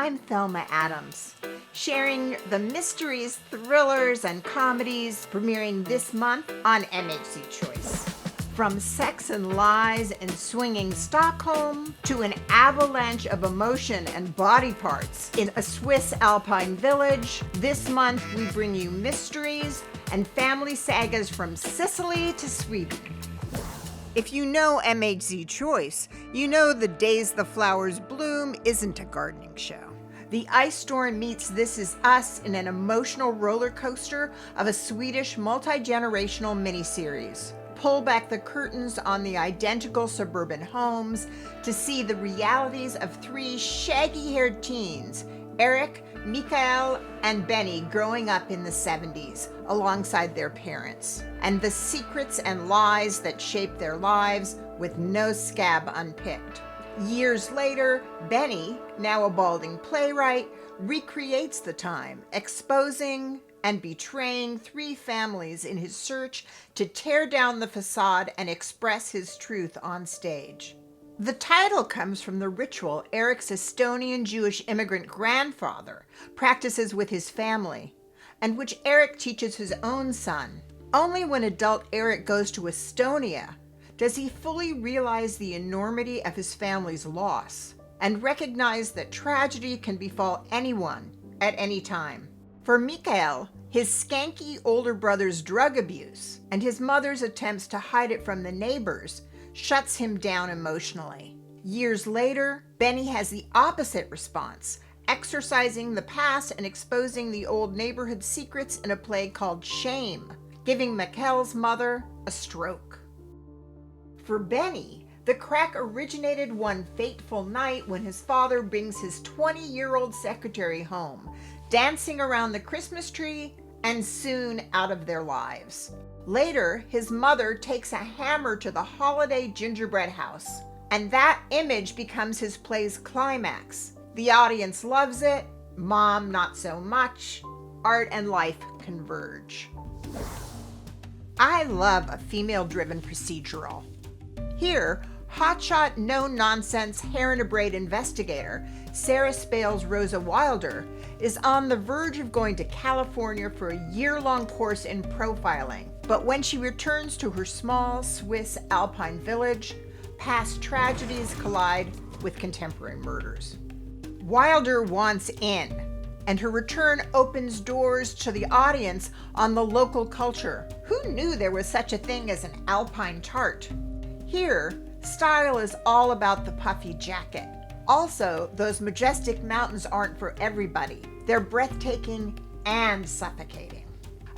I'm Thelma Adams, sharing the mysteries, thrillers, and comedies premiering this month on MHz Choice. From sex and lies in swinging Stockholm to an avalanche of emotion and body parts in a Swiss alpine village, this month we bring you mysteries and family sagas from Sicily to Sweden. If you know MHz Choice, you know The Days the Flowers Bloom isn't a gardening show. The Ice Storm meets This Is Us in an emotional roller coaster of a Swedish multi-generational miniseries. Pull back the curtains on the identical suburban homes to see the realities of three shaggy-haired teens, Eric, Mikael, and Benny, growing up in the 70s alongside their parents, and the secrets and lies that shape their lives with no scab unpicked. Years later, Benny, now a balding playwright, recreates the time, exposing and betraying three families in his search to tear down the facade and express his truth on stage. The title comes from the ritual Eric's Estonian Jewish immigrant grandfather practices with his family, and which Eric teaches his own son. Only when adult Eric goes to Estonia does he fully realize the enormity of his family's loss and recognize that tragedy can befall anyone at any time. For Mikael, his skanky older brother's drug abuse and his mother's attempts to hide it from the neighbors shuts him down emotionally. Years later, Benny has the opposite response, exorcising the past and exposing the old neighborhood secrets in a play called Shame, giving Mikael's mother a stroke. For Benny, the crack originated one fateful night when his father brings his 20-year-old secretary home, dancing around the Christmas tree and soon out of their lives. Later, his mother takes a hammer to the holiday gingerbread house, and that image becomes his play's climax. The audience loves it, mom not so much. Art and life converge. I love a female-driven procedural. Here, hotshot, no-nonsense, hair-in-a-braid investigator Sarah Spale's Rosa Wilder is on the verge of going to California for a year-long course in profiling. But when she returns to her small Swiss alpine village, past tragedies collide with contemporary murders. Wilder wants in, and her return opens doors to the audience on the local culture. Who knew there was such a thing as an alpine tart? Here, style is all about the puffy jacket. Also, those majestic mountains aren't for everybody. They're breathtaking and suffocating.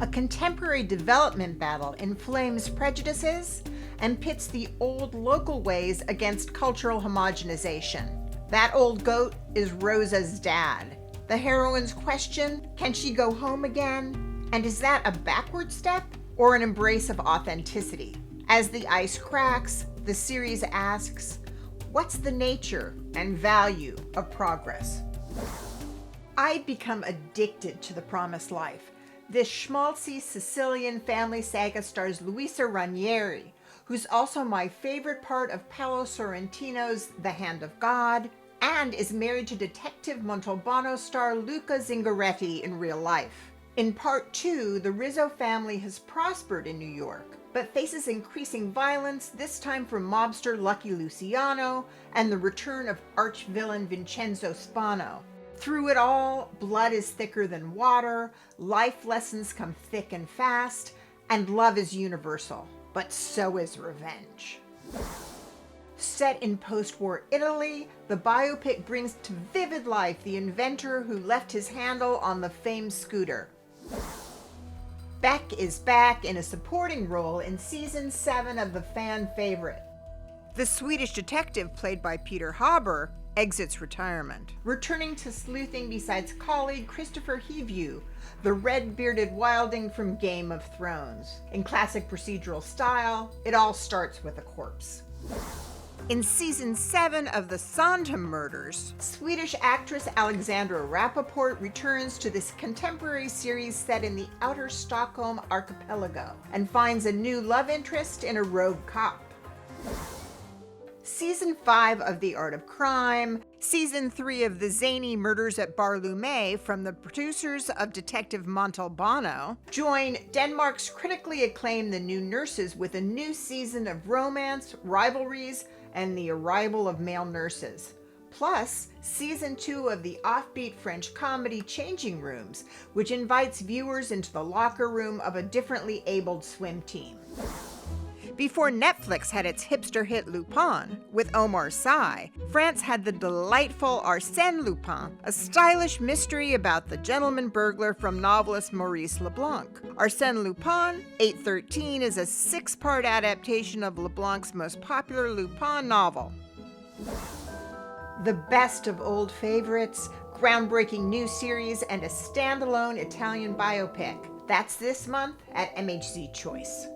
A contemporary development battle inflames prejudices and pits the old local ways against cultural homogenization. That old goat is Rosa's dad. The heroine's question, can she go home again? And is that a backward step or an embrace of authenticity? As the ice cracks, the series asks, what's the nature and value of progress? I'd become addicted to The Promised Life. This schmaltzy Sicilian family saga stars Luisa Ranieri, who's also my favorite part of Paolo Sorrentino's The Hand of God, and is married to Detective Montalbano star Luca Zingaretti in real life. In part 2, the Rizzo family has prospered in New York, but faces increasing violence, this time from mobster Lucky Luciano and the return of arch-villain Vincenzo Spano. Through it all, blood is thicker than water, life lessons come thick and fast, and love is universal, but so is revenge. Set in post-war Italy, the biopic brings to vivid life the inventor who left his handle on the famed scooter. Beck is back in a supporting role in season 7 of the fan favorite. The Swedish detective, played by Peter Haber, exits retirement, returning to sleuthing besides colleague Christopher Hivju, the red-bearded wilding from Game of Thrones. In classic procedural style, it all starts with a corpse. In season 7 of the Sondheim murders, Swedish actress Alexandra Rappaport returns to this contemporary series set in the outer Stockholm archipelago and finds a new love interest in a rogue cop. Season 5 of The Art of Crime, Season 3 of The Zany Murders at Bar Lumet from the producers of Detective Montalbano. Join Denmark's critically acclaimed The New Nurses with a new season of romance, rivalries, and the arrival of male nurses. Plus, Season 2 of the offbeat French comedy Changing Rooms, which invites viewers into the locker room of a differently abled swim team. Before Netflix had its hipster hit Lupin with Omar Sy, France had the delightful Arsène Lupin, a stylish mystery about the gentleman burglar from novelist Maurice Leblanc. Arsène Lupin 813 is a 6-part adaptation of Leblanc's most popular Lupin novel. The best of old favorites, groundbreaking new series, and a standalone Italian biopic. That's this month at MHz Choice.